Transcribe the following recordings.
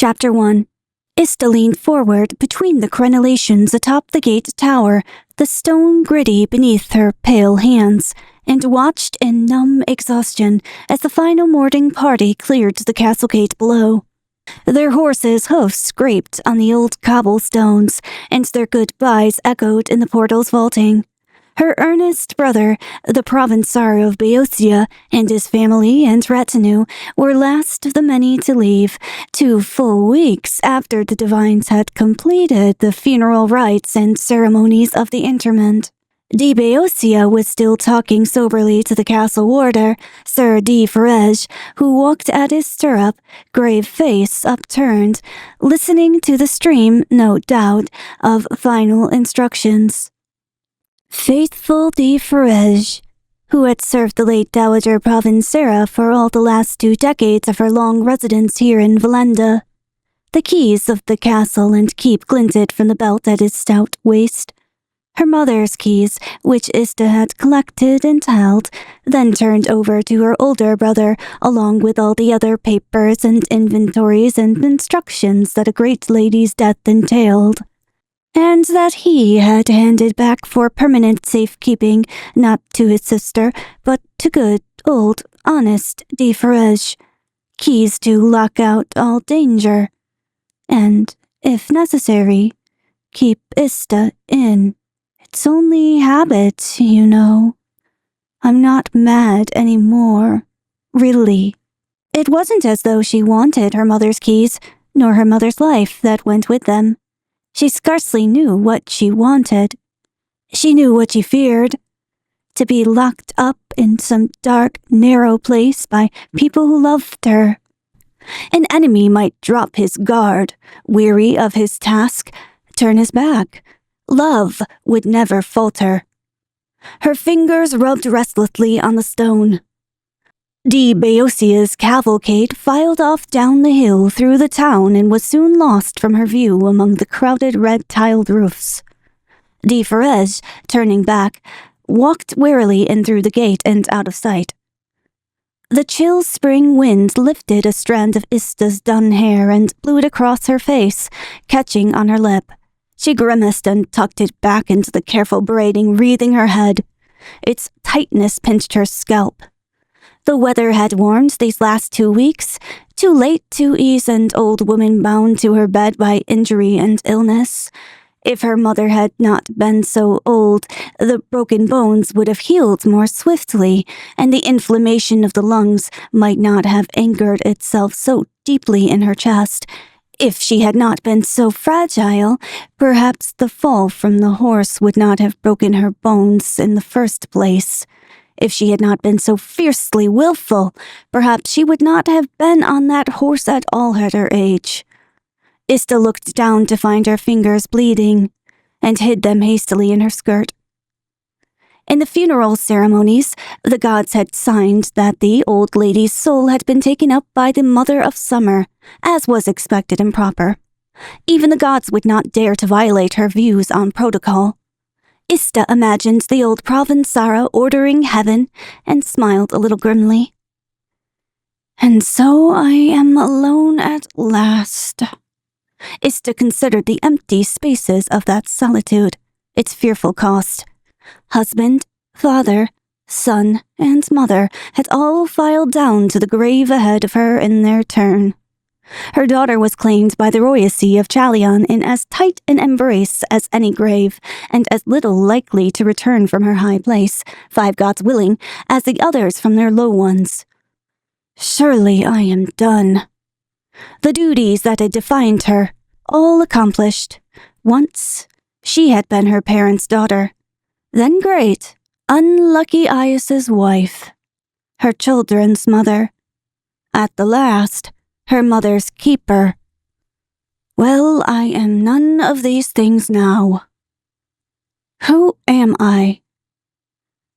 Chapter 1. Ista leaned forward between the crenellations atop the gate tower, the stone gritty beneath her pale hands, and watched in numb exhaustion as the final morning party cleared the castle gate below. Their horses' hoofs scraped on the old cobblestones, and their goodbyes echoed in the portal's vaulting. Her earnest brother, the Provinciar of Boeotia, and his family and retinue were last of the many to leave, 2 full weeks after the divines had completed the funeral rites and ceremonies of the interment. De Boeotia was still talking soberly to the castle warder, Sir de Ferege, who walked at his stirrup, grave face upturned, listening to the stream, no doubt, of final instructions. Faithful de Ferege, who had served the late Dowager Provinciara for all the last 2 decades of her long residence here in Valenda. The keys of the castle and keep glinted from the belt at his stout waist. Her mother's keys, which Ista had collected and held, then turned over to her older brother, along with all the other papers and inventories and instructions that a great lady's death entailed, and that he had handed back for permanent safekeeping, not to his sister, but to good, old, honest de Ferege. Keys to lock out all danger, and, if necessary, keep Ista in. It's only habit, you know. I'm not mad anymore, really. It wasn't as though she wanted her mother's keys, nor her mother's life that went with them. She scarcely knew what she wanted. She knew what she feared. To be locked up in some dark, narrow place by people who loved her. An enemy might drop his guard, weary of his task, turn his back. Love would never falter. Her fingers rubbed restlessly on the stone. De Boeotia's cavalcade filed off down the hill through the town and was soon lost from her view among the crowded red-tiled roofs. De Ferege, turning back, walked warily in through the gate and out of sight. The chill spring wind lifted a strand of Ista's dun hair and blew it across her face, catching on her lip. She grimaced and tucked it back into the careful braiding wreathing her head. Its tightness pinched her scalp. The weather had warmed these last 2 weeks, too late to ease an old woman bound to her bed by injury and illness. If her mother had not been so old, the broken bones would have healed more swiftly, and the inflammation of the lungs might not have anchored itself so deeply in her chest. If she had not been so fragile, perhaps the fall from the horse would not have broken her bones in the first place. If she had not been so fiercely willful, perhaps she would not have been on that horse at all at her age. Ista looked down to find her fingers bleeding, and hid them hastily in her skirt. In the funeral ceremonies, the gods had signed that the old lady's soul had been taken up by the Mother of Summer, as was expected and proper. Even the gods would not dare to violate her views on protocol. Ista imagined the old Provinciara ordering heaven and smiled a little grimly. And so I am alone at last. Ista considered the empty spaces of that solitude, its fearful cost. Husband, father, son, and mother had all filed down to the grave ahead of her in their turn. Her daughter was claimed by the royalty of Chalion in as tight an embrace as any grave, and as little likely to return from her high place, 5 gods willing, as the others from their low ones. Surely I am done. The duties that had defined her, all accomplished. Once, she had been her parents' daughter. Then great, unlucky Aias's wife. Her children's mother. At the last, her mother's keeper. Well, I am none of these things now. Who am I?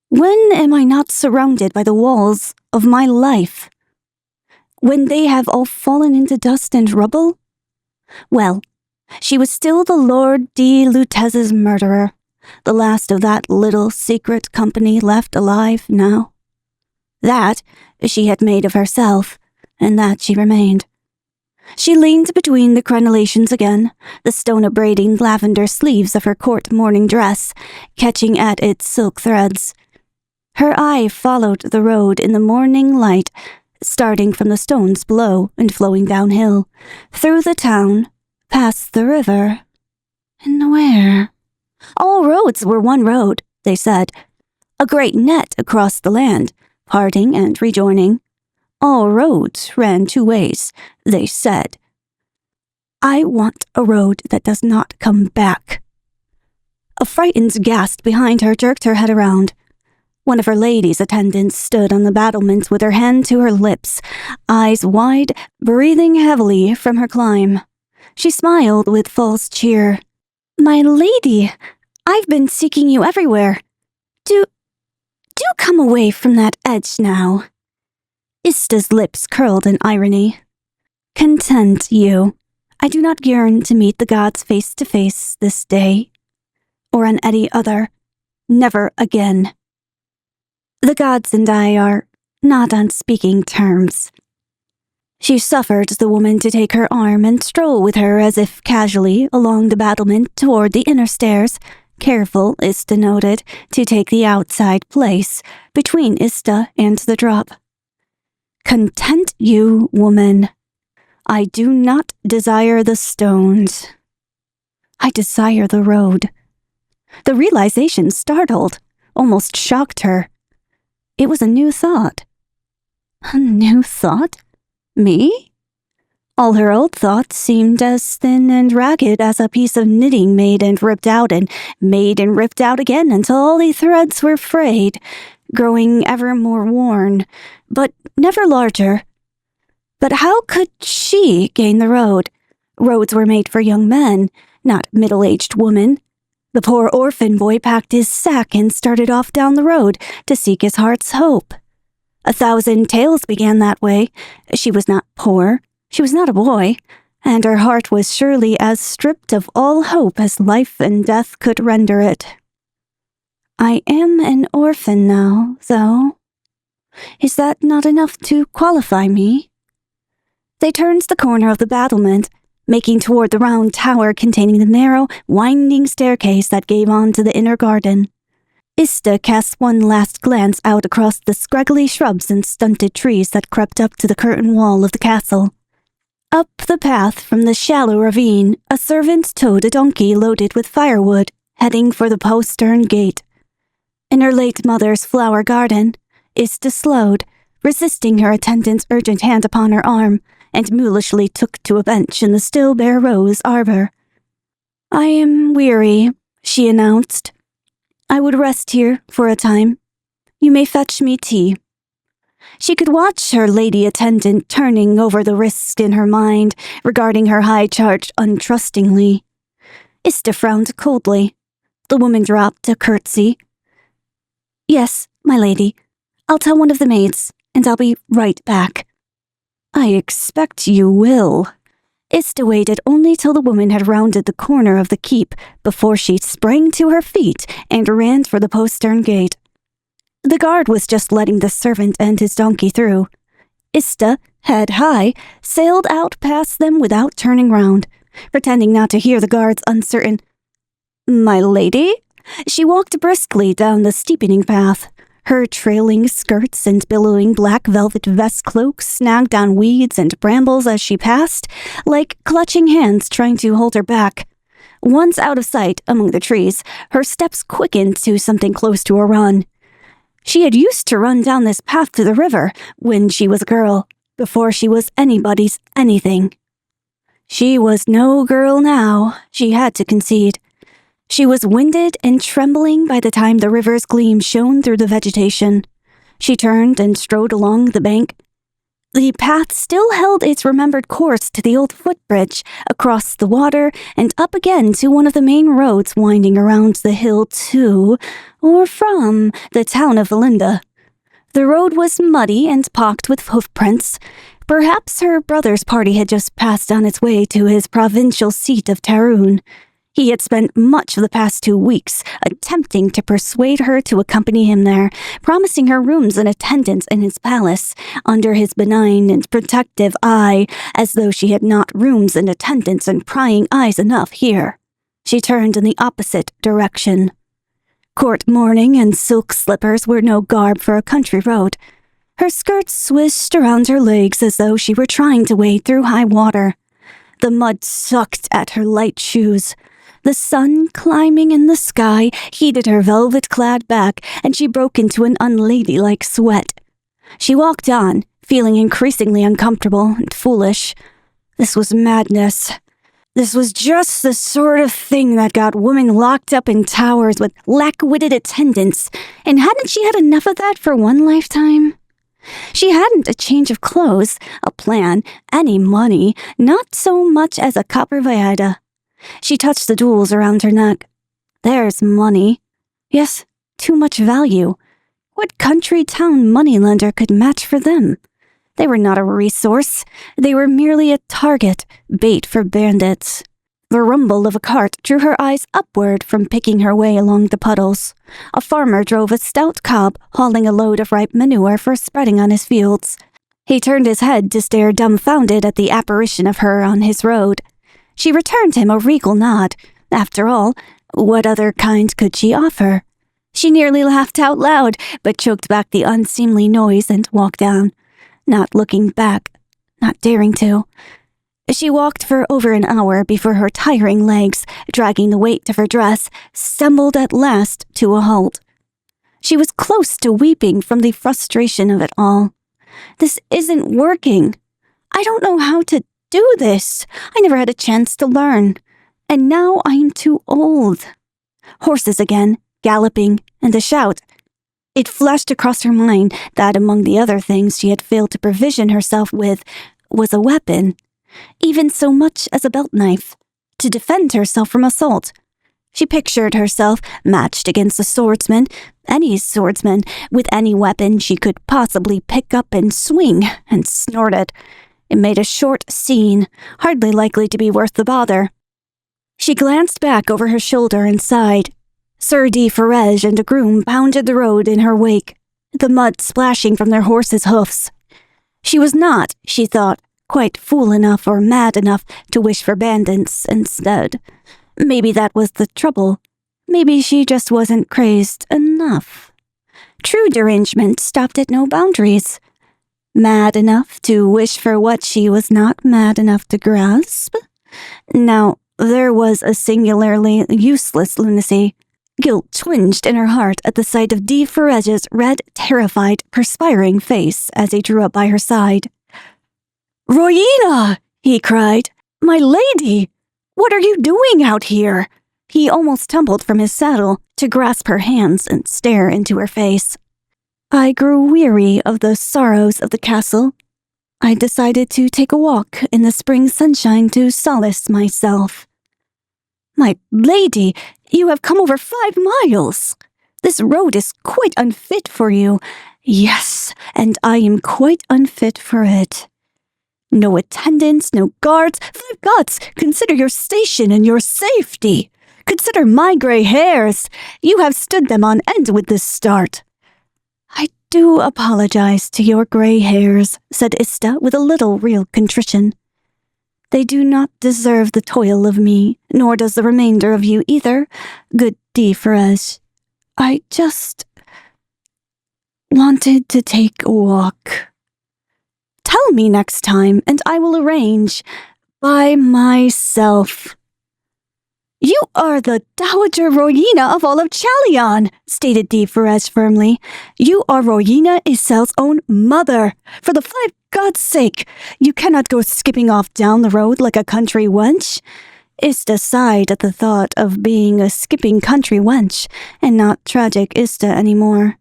When am I not surrounded by the walls of my life? When they have all fallen into dust and rubble? Well, she was still the Lord de Lutez's murderer, the last of that little secret company left alive now. That she had made of herself, and that she remained. She leaned between the crenellations again, the stone-braiding lavender sleeves of her court morning dress, catching at its silk threads. Her eye followed the road in the morning light, starting from the stones below and flowing downhill, through the town, past the river. And where? All roads were one road, they said. A great net across the land, parting and rejoining. All roads ran two ways, they said. I want a road that does not come back. A frightened gasp behind her jerked her head around. One of her ladies' attendants stood on the battlement with her hand to her lips, eyes wide, breathing heavily from her climb. She smiled with false cheer. My lady, I've been seeking you everywhere. Do come away from that edge now. Ista's lips curled in irony. Content you. I do not yearn to meet the gods face to face this day, or on any other. Never again. The gods and I are not on speaking terms. She suffered the woman to take her arm and stroll with her as if casually along the battlement toward the inner stairs, careful, Ista noted, to take the outside place between Ista and the drop. Content you, woman. I do not desire the stones. I desire the road. The realization startled, almost shocked her. It was a new thought. A new thought? Me? All her old thoughts seemed as thin and ragged as a piece of knitting made and ripped out again until all the threads were frayed, growing ever more worn, but never larger. But how could she gain the road? Roads were made for young men, not middle-aged women. The poor orphan boy packed his sack and started off down the road to seek his heart's hope. 1,000 tales began that way. She was not poor. She was not a boy. And her heart was surely as stripped of all hope as life and death could render it. I am an orphan now, though. Is that not enough to qualify me? They turned the corner of the battlement, making toward the round tower containing the narrow, winding staircase that gave on to the inner garden. Ista cast one last glance out across the scraggly shrubs and stunted trees that crept up to the curtain wall of the castle. Up the path from the shallow ravine, a servant towed a donkey loaded with firewood, heading for the postern gate. In her late mother's flower garden, Ista slowed, resisting her attendant's urgent hand upon her arm, and mulishly took to a bench in the still bare rose arbor. I am weary, she announced. I would rest here for a time. You may fetch me tea. She could watch her lady attendant turning over the risk in her mind, regarding her high charge untrustingly. Ista frowned coldly. The woman dropped a curtsy. Yes, my lady. I'll tell one of the maids, and I'll be right back. I expect you will. Ista waited only till the woman had rounded the corner of the keep before she sprang to her feet and ran for the postern gate. The guard was just letting the servant and his donkey through. Ista, head high, sailed out past them without turning round, pretending not to hear the guard's uncertain, "My lady?" She walked briskly down the steepening path, her trailing skirts and billowing black velvet vest cloak snagged on weeds and brambles as she passed, like clutching hands trying to hold her back. Once out of sight among the trees, her steps quickened to something close to a run. She had used to run down this path to the river when she was a girl, before she was anybody's anything. She was no girl now, she had to concede. She was winded and trembling by the time the river's gleam shone through the vegetation. She turned and strode along the bank. The path still held its remembered course to the old footbridge, across the water, and up again to one of the main roads winding around the hill to, or from, the town of Valinda. The road was muddy and pocked with hoofprints. Perhaps her brother's party had just passed on its way to his provincial seat of Tarun. He had spent much of the past 2 weeks attempting to persuade her to accompany him there, promising her rooms and attendance in his palace, under his benign and protective eye, as though she had not rooms and attendance and prying eyes enough here. She turned in the opposite direction. Court mourning and silk slippers were no garb for a country road. Her skirts swished around her legs as though she were trying to wade through high water. The mud sucked at her light shoes. The sun climbing in the sky heated her velvet-clad back, and she broke into an unladylike sweat. She walked on, feeling increasingly uncomfortable and foolish. This was madness. This was just the sort of thing that got women locked up in towers with lack-witted attendants, and hadn't she had enough of that for one lifetime? She hadn't a change of clothes, a plan, any money, not so much as a copper viada. She touched the jewels around her neck. There's money. Yes, too much value. What country town moneylender could match for them? They were not a resource. They were merely a target, bait for bandits. The rumble of a cart drew her eyes upward from picking her way along the puddles. A farmer drove a stout cob, hauling a load of ripe manure for spreading on his fields. He turned his head to stare dumbfounded at the apparition of her on his road. She returned him a regal nod. After all, what other kind could she offer? She nearly laughed out loud, but choked back the unseemly noise and walked down, not looking back, not daring to. She walked for over an hour before her tiring legs, dragging the weight of her dress, stumbled at last to a halt. She was close to weeping from the frustration of it all. This isn't working. I don't know how to do this. I never had a chance to learn. And now I'm too old. Horses again, galloping, and a shout. It flashed across her mind that among the other things she had failed to provision herself with was a weapon. Even so much as a belt knife, to defend herself from assault. She pictured herself matched against a swordsman, any swordsman, with any weapon she could possibly pick up and swing, and snorted. It made a short scene, hardly likely to be worth the bother. She glanced back over her shoulder and sighed. Sir de Ferege and a groom pounded the road in her wake, the mud splashing from their horses' hoofs. She was not, she thought, quite fool enough or mad enough to wish for bandits instead. Maybe that was the trouble. Maybe she just wasn't crazed enough. True derangement stopped at no boundaries. Mad enough to wish for what she was not mad enough to grasp? Now, there was a singularly useless lunacy. Guilt twinged in her heart at the sight of de Ferege's red, terrified, perspiring face as he drew up by her side. "Royina!" he cried. "My lady! What are you doing out here?" He almost tumbled from his saddle to grasp her hands and stare into her face. "I grew weary of the sorrows of the castle. I decided to take a walk in the spring sunshine to solace myself." "My lady, you have come over 5 miles. This road is quite unfit for you." "Yes, and I am quite unfit for it." "No attendants, no guards. 5 gods, consider your station and your safety. Consider my gray hairs. You have stood them on end with this start." "I do apologize to your gray hairs," said Ista with a little real contrition. "They do not deserve the toil of me, nor does the remainder of you either, good de Ferege. I just wanted to take a walk." "Tell me next time, and I will arrange by myself." "You are the Dowager Royina of all of Chalion," stated de Ferege firmly. "You are Royina Isel's own mother. For the 5 gods' sake, you cannot go skipping off down the road like a country wench." Ista sighed at the thought of being a skipping country wench, and not tragic Ista anymore.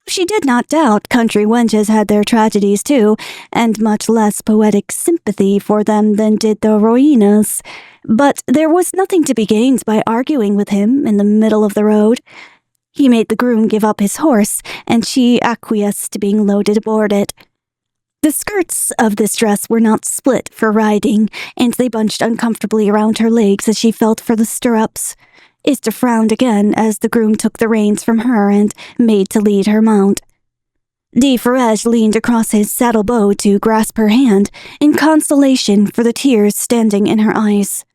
She did not doubt country wenches had their tragedies too, and much less poetic sympathy for them than did the Royinas. But there was nothing to be gained by arguing with him in the middle of the road. He made the groom give up his horse, and she acquiesced to being loaded aboard it. The skirts of this dress were not split for riding, and they bunched uncomfortably around her legs as she felt for the stirrups. Ista frowned again as the groom took the reins from her and made to lead her mount. De Ferrege leaned across his saddle bow to grasp her hand, in consolation for the tears standing in her eyes.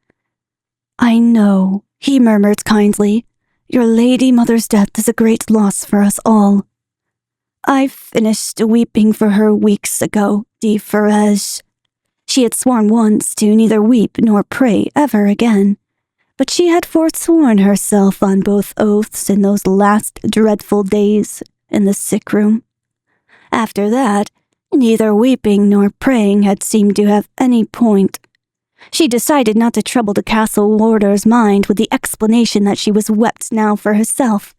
"I know," he murmured kindly. "Your lady mother's death is a great loss for us all." "I finished weeping for her weeks ago, De Ferrege." She had sworn once to neither weep nor pray ever again, but she had forsworn herself on both oaths in those last dreadful days in the sick room. After that, neither weeping nor praying had seemed to have any point. She decided not to trouble the castle warder's mind with the explanation that she was wept now for herself,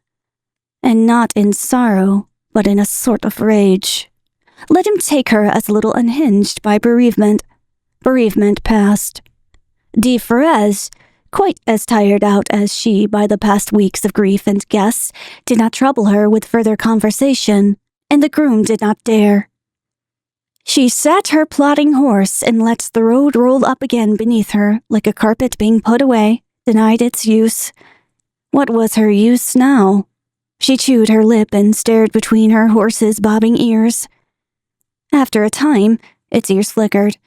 and not in sorrow, but in a sort of rage. Let him take her as a little unhinged by bereavement. Bereavement past. De Ferrege, quite as tired out as she by the past weeks of grief and guests, did not trouble her with further conversation, and the groom did not dare. She sat her plodding horse and let the road roll up again beneath her, like a carpet being put away, denied its use. What was her use now? She chewed her lip and stared between her horse's bobbing ears. After a time, its ears flickered.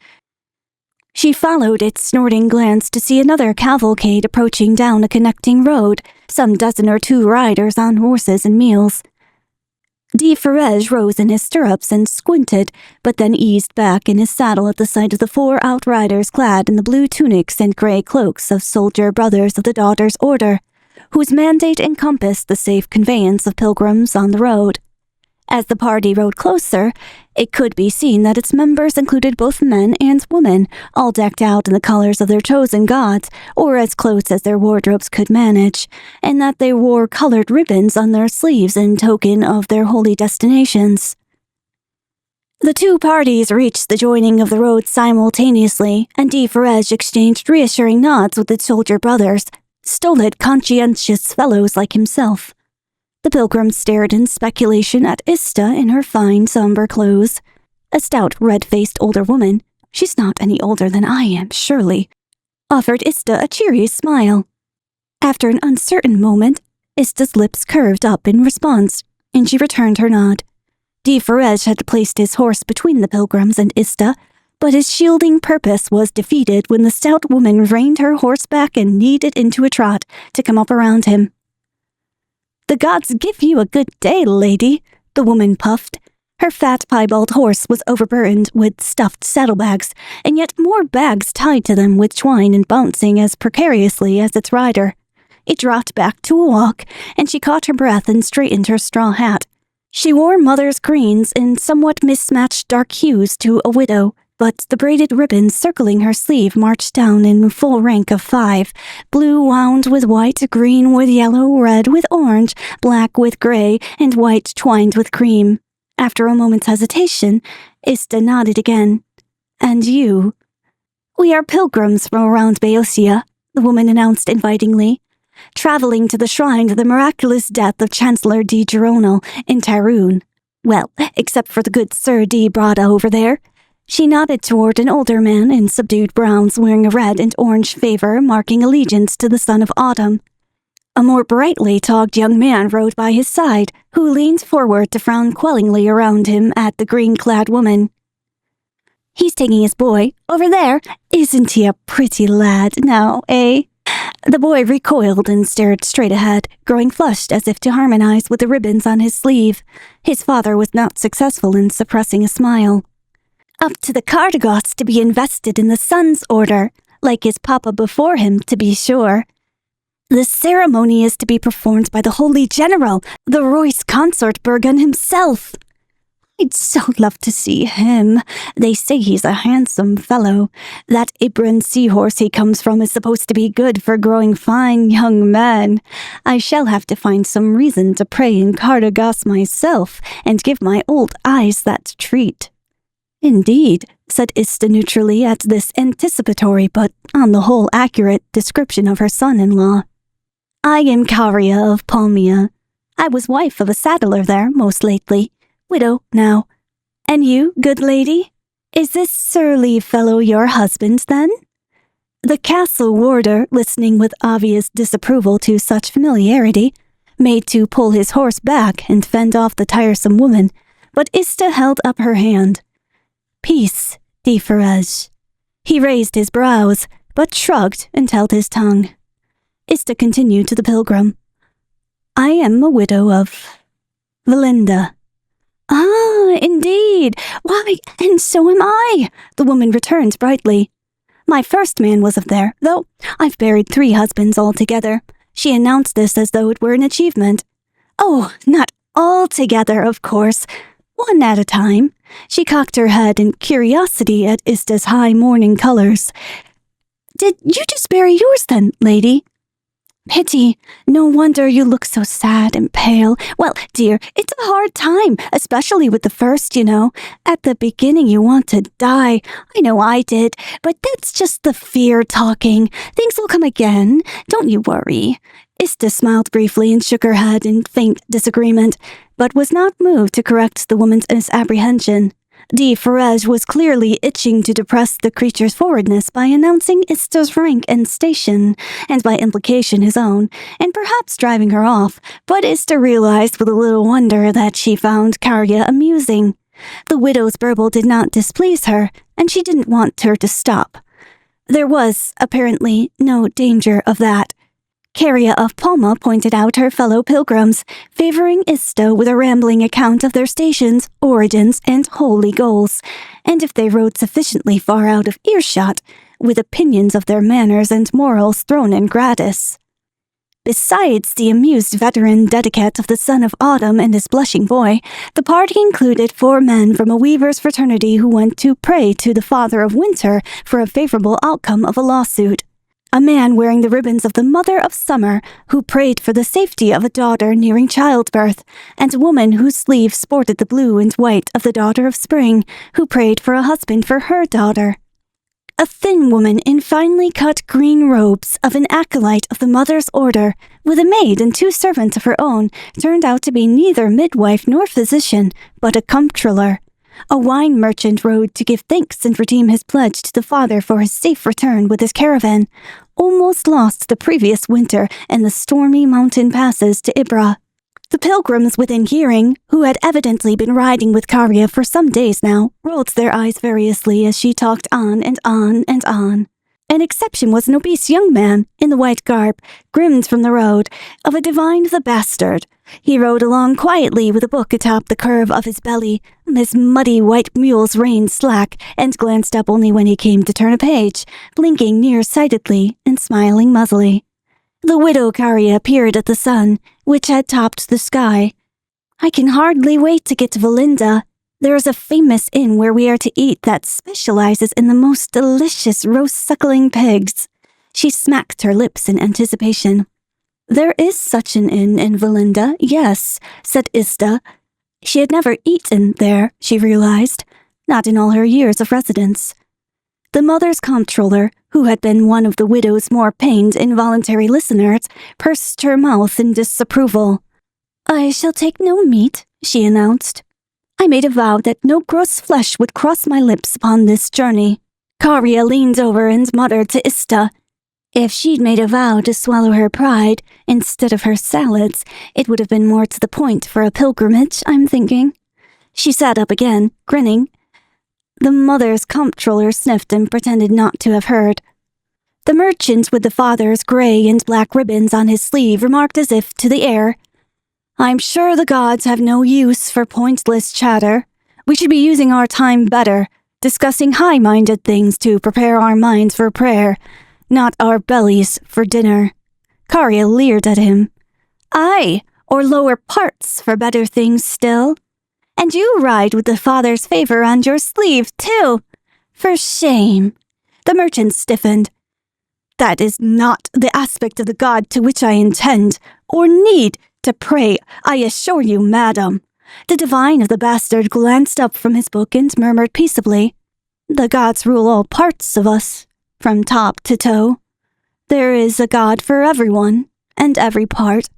She followed its snorting glance to see another cavalcade approaching down a connecting road, some dozen or two riders on horses and mules. De Ferrege rose in his stirrups and squinted, but then eased back in his saddle at the sight of the 4 outriders clad in the blue tunics and grey cloaks of soldier brothers of the Daughter's Order, whose mandate encompassed the safe conveyance of pilgrims on the road. As the party rode closer, it could be seen that its members included both men and women, all decked out in the colors of their chosen gods, or as close as their wardrobes could manage, and that they wore colored ribbons on their sleeves in token of their holy destinations. The 2 parties reached the joining of the road simultaneously, and De Ferrege exchanged reassuring nods with the soldier brothers, stolid, conscientious fellows like himself. The pilgrims stared in speculation at Ista in her fine, somber clothes. A stout, red-faced older woman, she's not any older than I am, surely, offered Ista a cheery smile. After an uncertain moment, Ista's lips curved up in response, and she returned her nod. De Ferrege had placed his horse between the pilgrims and Ista, but his shielding purpose was defeated when the stout woman reined her horse back and kneaded into a trot to come up around him. "The gods give you a good day, lady," the woman puffed. Her fat, piebald horse was overburdened with stuffed saddlebags, and yet more bags tied to them with twine and bouncing as precariously as its rider. It dropped back to a walk, and she caught her breath and straightened her straw hat. She wore mother's greens in somewhat mismatched dark hues to a widow, but the braided ribbons circling her sleeve marched down in full rank of 5, blue wound with white, green with yellow, red with orange, black with gray, and white twined with cream. After a moment's hesitation, Ista nodded again. "And you?" "We are pilgrims from around Boeotia," the woman announced invitingly, "traveling to the shrine of the miraculous death of Chancellor Di Gironal in Tyroon. Well, except for the good Sir Di Brada over there." She nodded toward an older man in subdued browns wearing a red and orange favor marking allegiance to the son of autumn. A more brightly togged young man rode by his side, who leaned forward to frown quellingly around him at the green-clad woman. "He's taking his boy, over there. Isn't he a pretty lad now, eh?" The boy recoiled and stared straight ahead, growing flushed as if to harmonize with the ribbons on his sleeve. His father was not successful in suppressing a smile. "Up to the Cardagots to be invested in the Sun's Order, like his papa before him, to be sure. The ceremony is to be performed by the Holy General, the Royce Consort Bergen himself. I'd so love to see him. They say he's a handsome fellow. That Ibran seahorse he comes from is supposed to be good for growing fine young men. I shall have to find some reason to pray in Cardagas myself and give my old eyes that treat." "Indeed," said Ista neutrally at this anticipatory but on the whole accurate description of her son-in-law. "I am Caria of Palmia. I was wife of a saddler there most lately, widow now, And you, good lady? Is this surly fellow your husband, then? The castle warder, listening with obvious disapproval to such familiarity, made to pull his horse back and fend off the tiresome woman, but Ista held up her hand. Peace, de Ferrege. He raised his brows, but shrugged and held his tongue. Ista continued to the pilgrim. I am a widow of Valinda. Ah, indeed. Why, and so am I, the woman returned brightly. My first man was of there, though I've buried 3 husbands altogether. She announced this as though it were an achievement. Oh, not altogether, of course. One at a time. She cocked her head in curiosity at Ista's high mourning colors. Did you just bury yours then, lady? Pity. No wonder you look so sad and pale. Well, dear, it's a hard time, especially with the first, you know. At the beginning you want to die. I know I did, but that's just the fear talking. Things will come again. Don't you worry. Ista smiled briefly and shook her head in faint disagreement, but was not moved to correct the woman's misapprehension. De Ferrege was clearly itching to depress the creature's forwardness by announcing Ista's rank and station, and by implication his own, and perhaps driving her off, but Ista realized with a little wonder that she found Karya amusing. The widow's burble did not displease her, and she didn't want her to stop. There was, apparently, no danger of that. Karya of Palma pointed out her fellow pilgrims, favoring Ista with a rambling account of their stations, origins, and holy goals, and if they rode sufficiently far out of earshot, with opinions of their manners and morals thrown in gratis. Besides the amused veteran dedicate of the Son of Autumn and his blushing boy, the party included 4 men from a weaver's fraternity who went to pray to the Father of Winter for a favorable outcome of a lawsuit. A man wearing the ribbons of the Mother of Summer, who prayed for the safety of a daughter nearing childbirth, and a woman whose sleeve sported the blue and white of the Daughter of Spring, who prayed for a husband for her daughter. A thin woman in finely cut green robes of an acolyte of the Mother's Order, with a maid and 2 servants of her own, turned out to be neither midwife nor physician, but a comptroller. A wine merchant rode to give thanks and redeem his pledge to the father for his safe return with his caravan, almost lost the previous winter in the stormy mountain passes to Ibra. The pilgrims within hearing, who had evidently been riding with Karya for some days now, rolled their eyes variously as she talked on and on and on. An exception was an obese young man, in the white garb, grimmed from the road, of a divine the bastard. He rode along quietly with a book atop the curve of his belly, his muddy white mule's rein slack, and glanced up only when he came to turn a page, blinking near-sightedly and smiling muzzily. The widow Karya appeared at the sun, which had topped the sky. I can hardly wait to get to Valinda. There is a famous inn where we are to eat that specializes in the most delicious roast-suckling pigs. She smacked her lips in anticipation. There is such an inn in Valinda, yes, said Ista. She had never eaten there, she realized, not in all her years of residence. The mother's comptroller, who had been one of the widow's more pained involuntary listeners, pursed her mouth in disapproval. I shall take no meat, she announced. I made a vow that no gross flesh would cross my lips upon this journey. Karya leaned over and muttered to Ista. If she'd made a vow to swallow her pride instead of her salads, it would have been more to the point for a pilgrimage, I'm thinking. She sat up again, grinning. The mother's comptroller sniffed and pretended not to have heard. The merchant with the father's gray and black ribbons on his sleeve remarked as if to the air, I'm sure the gods have no use for pointless chatter. We should be using our time better, discussing high-minded things to prepare our minds for prayer, not our bellies for dinner. Karya leered at him. Aye, or lower parts for better things still. And you ride with the father's favor on your sleeve, too. For shame. The merchant stiffened. That is not the aspect of the god to which I intend, or need, to pray, I assure you, madam. The divine of the bastard glanced up from his book and murmured peaceably, The gods rule all parts of us, from top to toe. There is a god for everyone, and every part.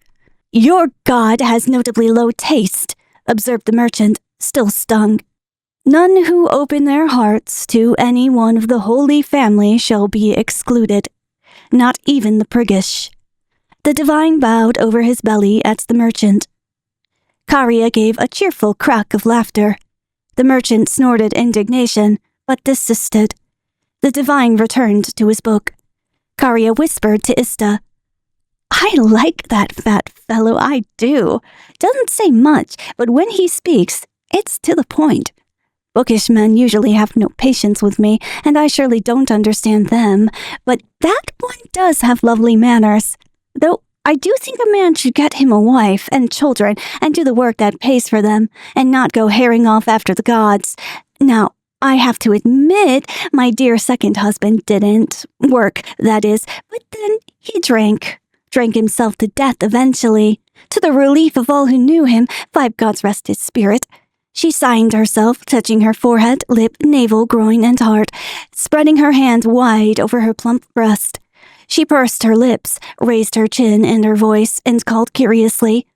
Your god has notably low taste, observed the merchant, still stung. None who open their hearts to any one of the Holy Family shall be excluded, not even the priggish. The divine bowed over his belly at the merchant. Karia gave a cheerful crack of laughter. The merchant snorted indignation, but desisted. The divine returned to his book. Karia whispered to Ista, "I like that fat fellow, I do. Doesn't say much, but when he speaks, it's to the point. Bookish men usually have no patience with me, and I surely don't understand them, but that one does have lovely manners. Though I do think a man should get him a wife and children and do the work that pays for them, and not go herring off after the gods. Now, I have to admit, my dear second husband didn't work, that is, but then he drank himself to death eventually, to the relief of all who knew him, 5 gods rest his spirit." She signed herself, touching her forehead, lip, navel, groin, and heart, spreading her hand wide over her plump breast. She pursed her lips, raised her chin and her voice, and called curiously,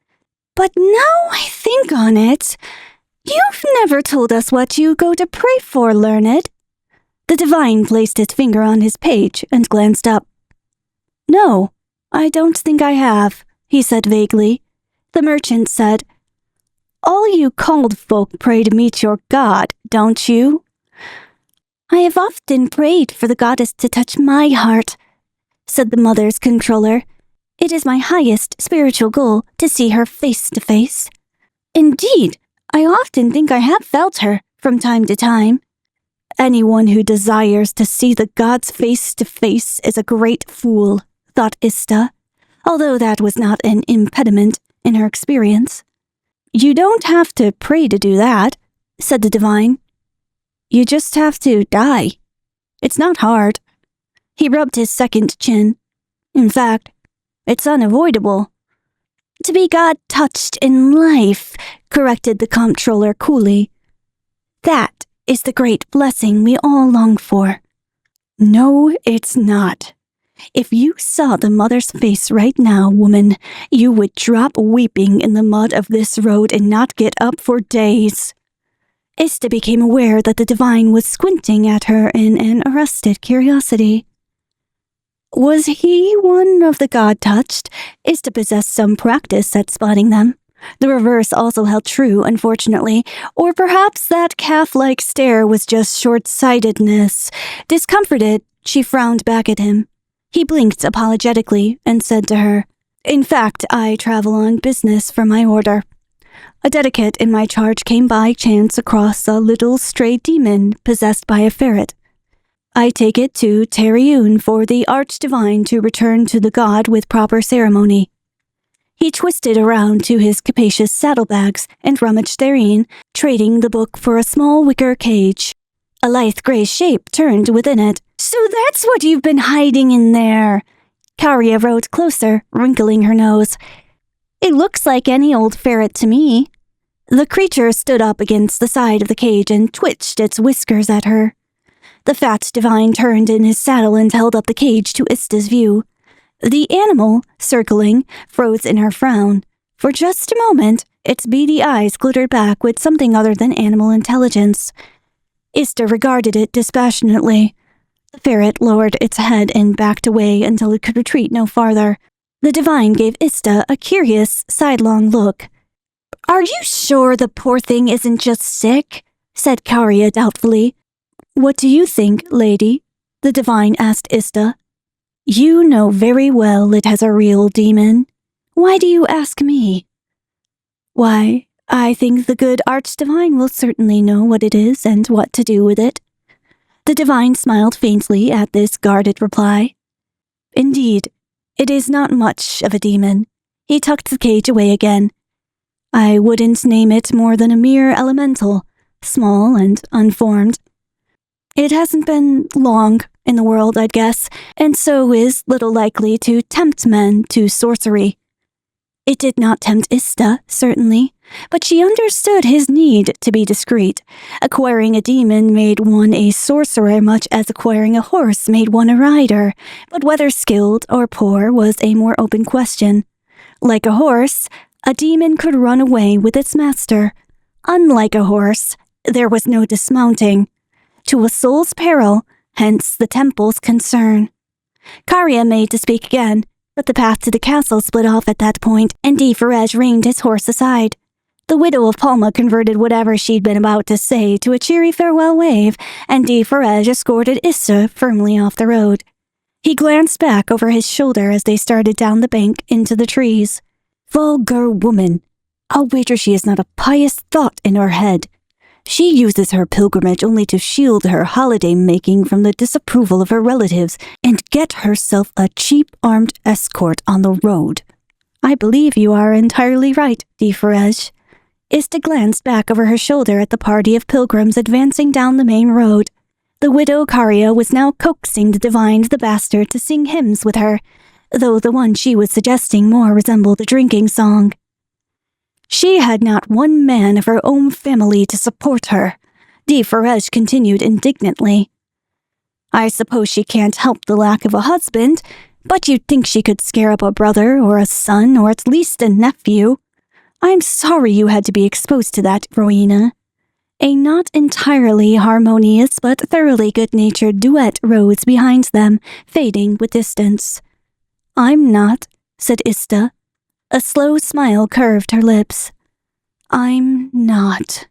"But now I think on it, you've never told us what you go to pray for, learned." The divine placed his finger on his page and glanced up. "No, I don't think I have," he said vaguely. The merchant said, "All you cold folk pray to meet your God, don't you?" "I have often prayed for the goddess to touch my heart," said the mother's controller. "It is my highest spiritual goal to see her face to face. Indeed, I often think I have felt her from time to time." "Anyone who desires to see the gods face to face is a great fool," thought Ista, although that was not an impediment in her experience. "You don't have to pray to do that," said the divine. "You just have to die. It's not hard." He rubbed his second chin. "In fact, it's unavoidable." "To be God-touched in life," corrected the comptroller coolly. "That is the great blessing we all long for." "No, it's not. If you saw the mother's face right now, woman, you would drop weeping in the mud of this road and not get up for days." Ista became aware that the divine was squinting at her in an arrested curiosity. Was he one of the god-touched? Ista possessed some practice at spotting them. The reverse also held true, unfortunately, or perhaps that calf-like stare was just short-sightedness. Discomforted, she frowned back at him. He blinked apologetically and said to her, "In fact, I travel on business for my order. A dedicate in my charge came by chance across a little stray demon possessed by a ferret. I take it to Teriun for the archdivine to return to the god with proper ceremony." He twisted around to his capacious saddlebags and rummaged therein, trading the book for a small wicker cage. A lithe gray shape turned within it. "So that's what you've been hiding in there." Karia rode closer, wrinkling her nose. "It looks like any old ferret to me." The creature stood up against the side of the cage and twitched its whiskers at her. The fat divine turned in his saddle and held up the cage to Ista's view. The animal, circling, froze in her frown. For just a moment, its beady eyes glittered back with something other than animal intelligence. Ista regarded it dispassionately. The ferret lowered its head and backed away until it could retreat no farther. The divine gave Ista a curious, sidelong look. "Are you sure the poor thing isn't just sick?" said Karia doubtfully. "What do you think, lady?" the divine asked Ista. "You know very well it has a real demon. Why do you ask me?" "Why, I think the good archdivine will certainly know what it is and what to do with it." The divine smiled faintly at this guarded reply. "Indeed, it is not much of a demon." He tucked the cage away again. "I wouldn't name it more than a mere elemental, small and unformed. It hasn't been long in the world, I'd guess, and so is little likely to tempt men to sorcery. It did not tempt Ista, certainly, but she understood his need to be discreet. Acquiring a demon made one a sorcerer much as acquiring a horse made one a rider, but whether skilled or poor was a more open question. Like a horse, a demon could run away with its master. Unlike a horse, There was no dismounting. To a soul's peril, hence the temple's concern. Karya made to speak again, but the path to the castle split off at that point, and Deferej reined his horse aside. The widow of Palma converted whatever she'd been about to say to a cheery farewell wave, and Deferej escorted Ista firmly off the road. He glanced back over his shoulder as they started down the bank into the trees. Vulgar woman. I'll wager she has not a pious thought in her head. She uses her pilgrimage only to shield her holiday-making from the disapproval of her relatives and get herself a cheap armed escort on the road. I believe you are entirely right, Deferej. Ista glanced back over her shoulder at the party of pilgrims advancing down the main road. The widow Karya was now coaxing the divine the bastard to sing hymns with her, though the one she was suggesting more resembled a drinking song. She had not one man of her own family to support her, Deferej continued indignantly. I suppose she can't help the lack of a husband, but you'd think she could scare up a brother or a son or at least a nephew. I'm sorry you had to be exposed to that, Rowena. A not entirely harmonious but thoroughly good-natured duet rose behind them, fading with distance. I'm not, said Ista. A slow smile curved her lips. I'm not.